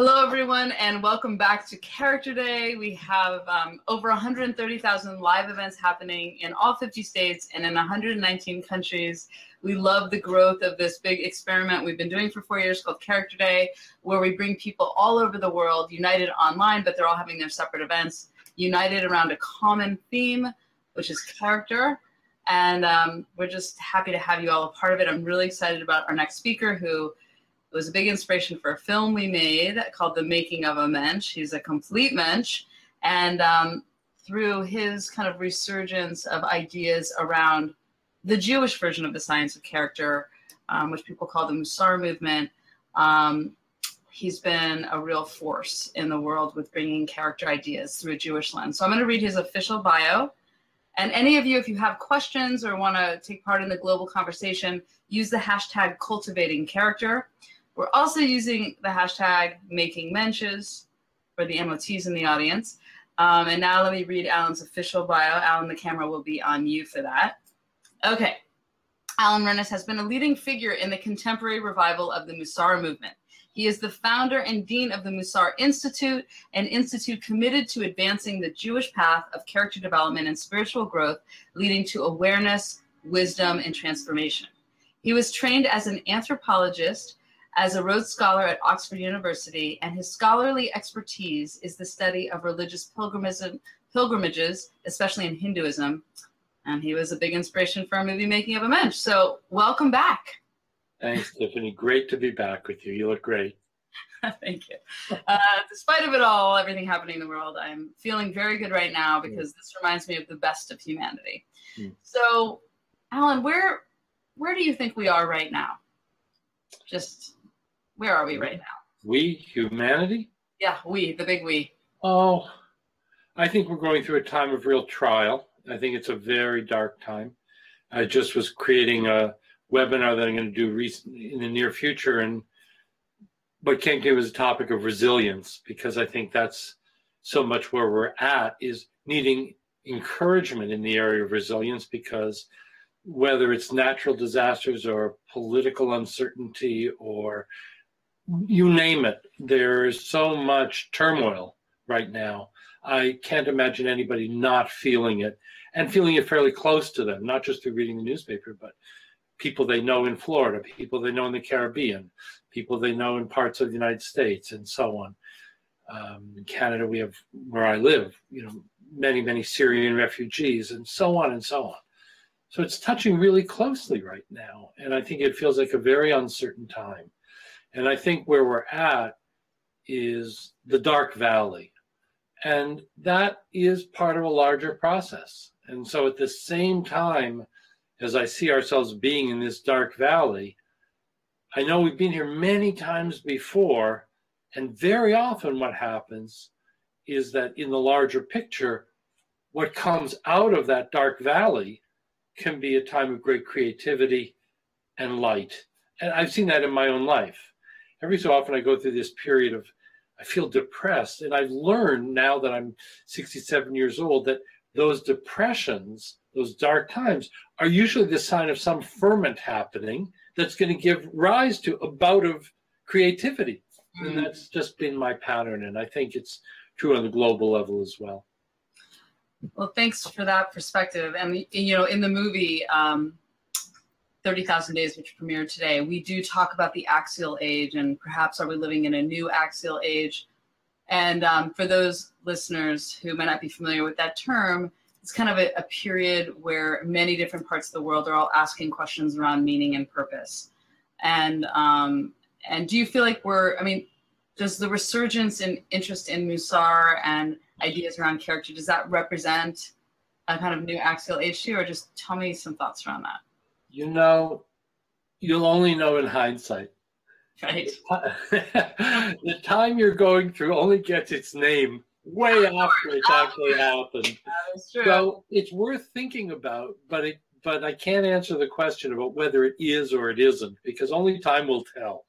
Hello, everyone, and welcome back to Character Day. We have over 130,000 live events happening in all 50 states and in 119 countries. We love the growth of this big experiment we've been doing for 4 years called Character Day, where we bring people all over the world united online, but they're all having their separate events, united around a common theme, which is character. And we're just happy to have you all a part of it. I'm really excited about our next speaker, who was a big inspiration for a film we made called The Making of a Mensch. He's a complete mensch. And through his kind of resurgence of ideas around the Jewish version of the science of character, which people call the Musar movement, he's been a real force in the world with bringing character ideas through a Jewish lens. So I'm going to read his official bio. And any of you, if you have questions or want to take part in the global conversation, use the hashtag #cultivatingcharacter. We're also using the hashtag #makingmensches for the MOTs in the audience. And now let me read Alan's official bio. Alan, the camera will be on you for that. Okay. Alan Morinis has been a leading figure in the contemporary revival of the Musar movement. He is the founder and dean of the Musar Institute, an institute committed to advancing the Jewish path of character development and spiritual growth, leading to awareness, wisdom, and transformation. He was trained as an anthropologist, as a Rhodes Scholar at Oxford University, and his scholarly expertise is the study of religious pilgrimages, especially in Hinduism. And he was a big inspiration for our movie Making of a Mensch. So welcome back. Thanks, Tiffany. Great to be back with you. You look great. Thank you. Despite of it all, everything happening in the world, I'm feeling very good right now because this reminds me of the best of humanity. So, Alan, where do you think we are right now? Just where are we right now? We, humanity? Yeah, we, the big we. Oh, I think we're going through a time of real trial. I think it's a very dark time. I just was creating a webinar that I'm going to do in the near future, and what came to me was the topic of resilience, because I think that's so much where we're at, is needing encouragement in the area of resilience, because whether it's natural disasters or political uncertainty or you name it, there is so much turmoil right now. I can't imagine anybody not feeling it, and feeling it fairly close to them, not just through reading the newspaper, but people they know in Florida, people they know in the Caribbean, people they know in parts of the United States, and so on. In Canada, we have, where I live, many, many Syrian refugees, and so on and so on. So it's touching really closely right now, and I think it feels like a very uncertain time. And I think where we're at is the dark valley, and that is part of a larger process. And so at the same time, as I see ourselves being in this dark valley, I know we've been here many times before, and very often what happens is that in the larger picture, what comes out of that dark valley can be a time of great creativity and light. And I've seen that in my own life. Every so often I go through this period of, I feel depressed, and I've learned now that I'm 67 years old that those depressions, those dark times, are usually the sign of some ferment happening that's going to give rise to a bout of creativity. And that's just been my pattern, and I think it's true on the global level as well. Well, thanks for that perspective. And, in the movie 30,000 Days, which premiered today, we do talk about the axial age, and perhaps are we living in a new axial age? And for those listeners who might not be familiar with that term, it's kind of a period where many different parts of the world are all asking questions around meaning and purpose. And do you feel like does the resurgence in interest in Musar and ideas around character, does that represent a kind of new axial age too, or just tell me some thoughts around that? You'll only know in hindsight. Right. The time you're going through only gets its name way after it's actually happened. That is true. So it's worth thinking about, but I can't answer the question about whether it is or it isn't, because only time will tell.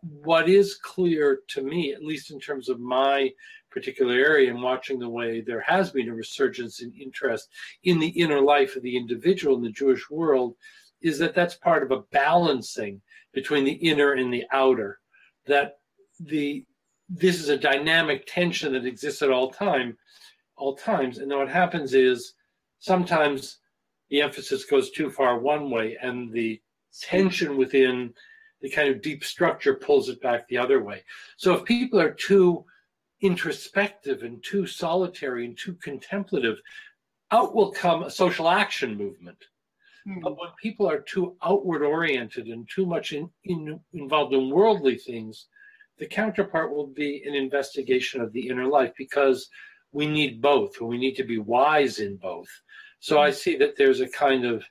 What is clear to me, at least in terms of my particular area and watching the way there has been a resurgence in interest in the inner life of the individual in the Jewish world, is that that's part of a balancing between the inner and the outer, that the this is a dynamic tension that exists at all times. And then what happens is sometimes the emphasis goes too far one way, and the tension within the kind of deep structure pulls it back the other way. So if people are too introspective and too solitary and too contemplative, out will come a social action movement. But when people are too outward oriented and too much involved in worldly things, the counterpart will be an investigation of the inner life, because we need both, and we need to be wise in both. So I see that there's a kind of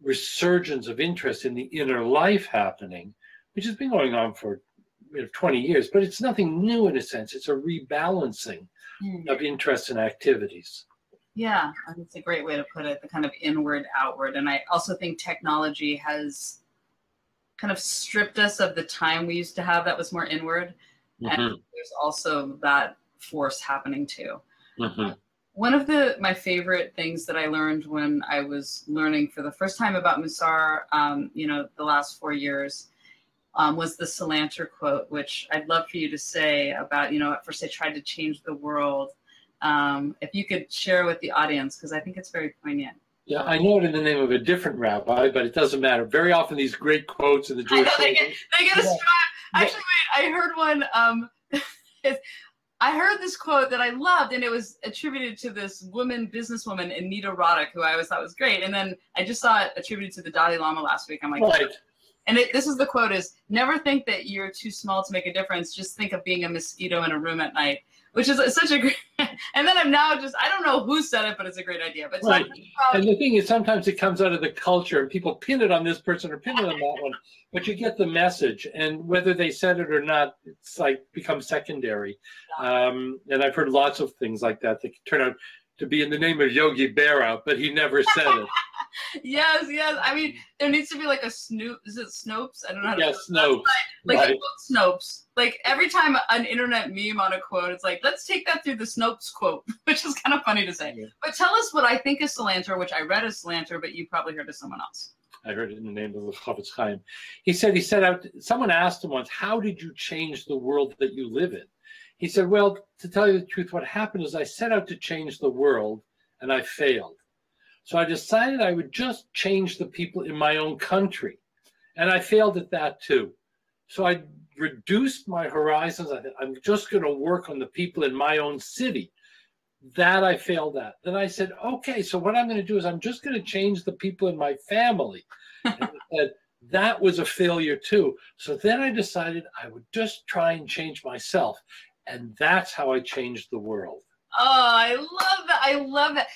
resurgence of interest in the inner life happening, which has been going on for 20 years, but it's nothing new in a sense. It's a rebalancing of interests and activities. Yeah, that's a great way to put it, the kind of inward, outward. And I also think technology has kind of stripped us of the time we used to have that was more inward. And there's also that force happening too. One of my favorite things that I learned when I was learning for the first time about Musar, the last 4 years, was the Salanter quote, which I'd love for you to say about, at first I tried to change the world. If you could share with the audience, because I think it's very poignant. Yeah, I know it in the name of a different rabbi, but it doesn't matter. Very often these great quotes in the Jewish they get a strap. Actually, wait, I heard one. I heard this quote that I loved, and it was attributed to this businesswoman, Anita Roddick, who I always thought was great. And then I just saw it attributed to the Dalai Lama last week. I'm like, right. And this is the quote is, never think that you're too small to make a difference. Just think of being a mosquito in a room at night, which is such a great, and then I don't know who said it, but it's a great idea. But right. And the thing is, sometimes it comes out of the culture and people pin it on this person or pin it on that one, but you get the message, and whether they said it or not, it's like becomes secondary. And I've heard lots of things like that turn out to be in the name of Yogi Berra, but he never said it. Yes. I mean, there needs to be like a Snoop. Is it Snopes? I don't know how to say it. Snopes. Like right. Snopes. Like every time an internet meme on a quote, it's like, let's take that through the Snopes quote, which is kind of funny to say. Yeah. But tell us what I think is Salanter, which I read as Salanter, but you probably heard as someone else. I heard it in the name of the Chofetz Chaim. He set out, someone asked him once, how did you change the world that you live in? He said, well, to tell you the truth, what happened is I set out to change the world and I failed. So I decided I would just change the people in my own country. And I failed at that too. So I reduced my horizons. I thought, I'm just going to work on the people in my own city. That I failed at. Then I said, okay, so what I'm going to do is I'm just going to change the people in my family. And I said, that was a failure too. So then I decided I would just try and change myself. And that's how I changed the world. Oh, I love that. I love that.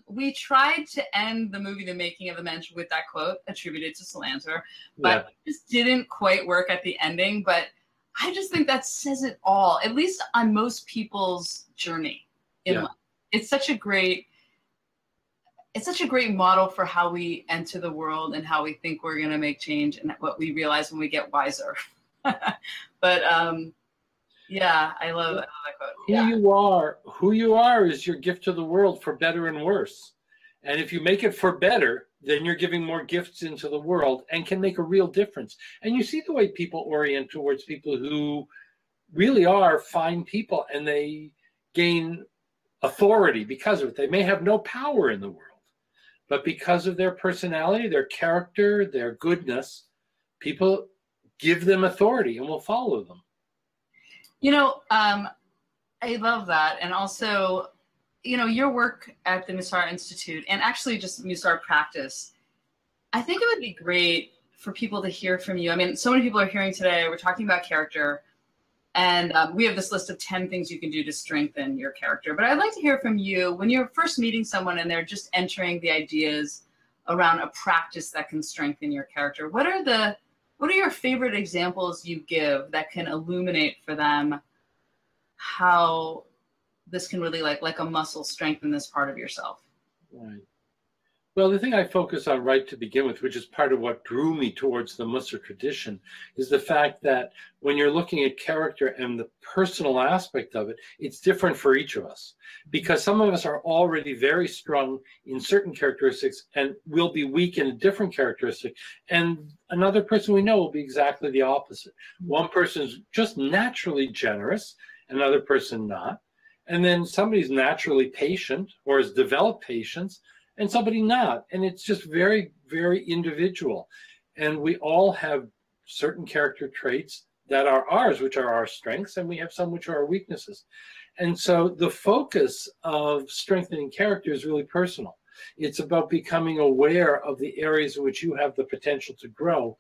We tried to end the movie The Making of the Mensch with that quote attributed to Salanter, but it just didn't quite work at the ending. But I just think that says it all, at least on most people's journey in life. It's such a great model for how we enter the world and how we think we're going to make change and what we realize when we get wiser. But yeah, I love that quote. Who you are is your gift to the world, for better and worse. And if you make it for better, then you're giving more gifts into the world and can make a real difference. And you see the way people orient towards people who really are fine people, and they gain authority because of it. They may have no power in the world, but because of their personality, their character, their goodness, people give them authority and will follow them. I love that. And also, your work at the Musar Institute and actually just Musar practice, I think it would be great for people to hear from you. I mean, so many people are hearing today, we're talking about character, and we have this list of 10 things you can do to strengthen your character. But I'd like to hear from you when you're first meeting someone and they're just entering the ideas around a practice that can strengthen your character. What are your favorite examples you give that can illuminate for them how this can really like a muscle strengthen this part of yourself? Right. Well, the thing I focus on right to begin with, which is part of what drew me towards the Musar tradition, is the fact that when you're looking at character and the personal aspect of it, it's different for each of us. Because some of us are already very strong in certain characteristics and will be weak in a different characteristic. And another person we know will be exactly the opposite. One person's just naturally generous, another person not. And then somebody's naturally patient or has developed patience, and somebody not. And it's just very, very individual. And we all have certain character traits that are ours, which are our strengths, and we have some which are our weaknesses. And so the focus of strengthening character is really personal. It's about becoming aware of the areas in which you have the potential to grow.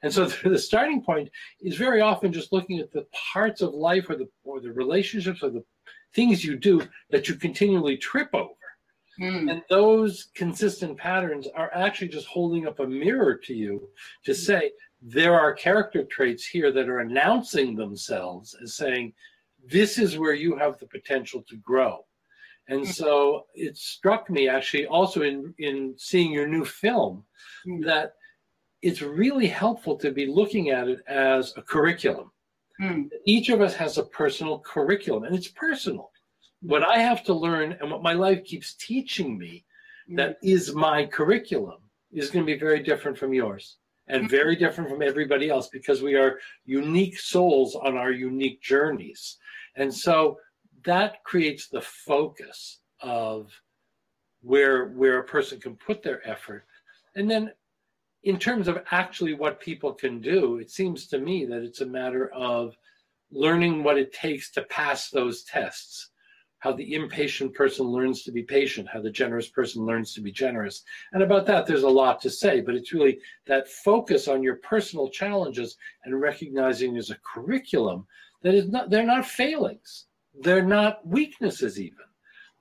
And so the starting point is very often just looking at the parts of life or the relationships or the things you do that you continually trip over. And those consistent patterns are actually just holding up a mirror to you to say, there are character traits here that are announcing themselves as saying, this is where you have the potential to grow. And so it struck me actually also in seeing your new film that it's really helpful to be looking at it as a curriculum. Each of us has a personal curriculum, and it's personal. What I have to learn and what my life keeps teaching me that is my curriculum is going to be very different from yours and very different from everybody else, because we are unique souls on our unique journeys. And so that creates the focus of where a person can put their effort. And then in terms of actually what people can do, it seems to me that it's a matter of learning what it takes to pass those tests. How the impatient person learns to be patient, how the generous person learns to be generous. And about that, there's a lot to say, but it's really that focus on your personal challenges and recognizing there's a curriculum that is not, they're not failings. They're not weaknesses even.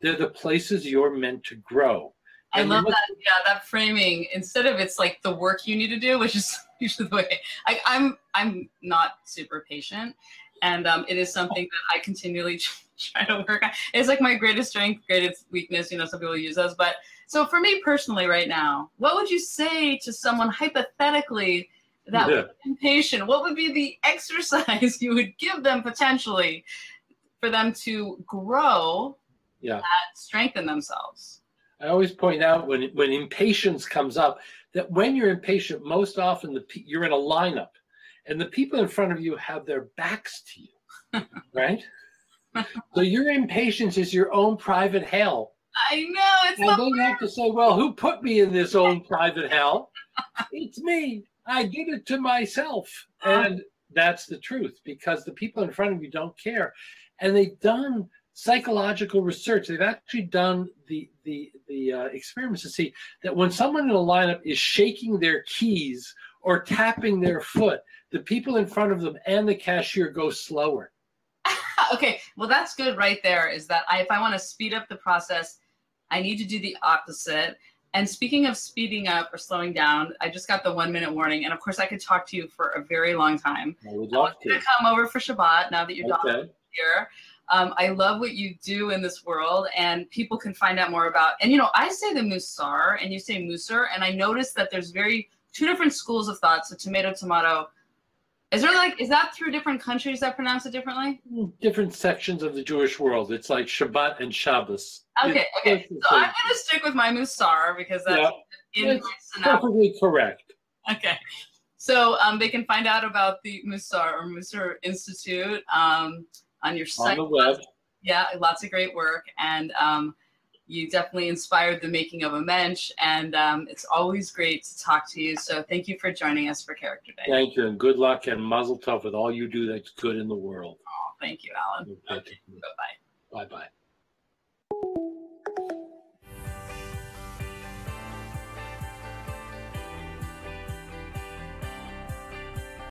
They're the places you're meant to grow. I love that, yeah, that framing. Instead of it's like the work you need to do, which is usually the way, I'm not super patient. And it is something that I continually try to work on. It's like my greatest strength, greatest weakness, you know, some people use those. But so for me personally right now, what would you say to someone hypothetically that was impatient? What would be the exercise you would give them potentially for them to grow and strengthen themselves? I always point out when impatience comes up that when you're impatient, most often you're in a lineup. And the people in front of you have their backs to you, right? So your impatience is your own private hell. I know. It's and then you have to say, well, who put me in this own private hell? It's me. I did it to myself. And that's the truth, because the people in front of you don't care. And they've done psychological research. They've actually done the experiments to see that when someone in a lineup is shaking their keys or tapping their foot, the people in front of them and the cashier go slower. Okay, well, that's good right there, is that if I want to speed up the process, I need to do the opposite. And speaking of speeding up or slowing down, I just got the 1-minute warning. And of course, I could talk to you for a very long time. I would love to come over for Shabbat now that you're done here. I love what you do in this world, and people can find out more about. And, you know, I say the Musar, and you say Musar, and I noticed that there's two different schools of thought. So tomato. Is that through different countries that pronounce it differently? Different sections of the Jewish world. It's like Shabbat and Shabbos. Okay. So I'm going to stick with my Musar because that's perfectly correct. Okay. So they can find out about the Musar or Musar Institute on your site. On the web. Yeah, lots of great work. And you definitely inspired the making of a mensch, and it's always great to talk to you. So thank you for joining us for Character Day. Thank you, and good luck and mazel tov with all you do that's good in the world. Oh, thank you, Alan. Okay, bye-bye. Bye-bye.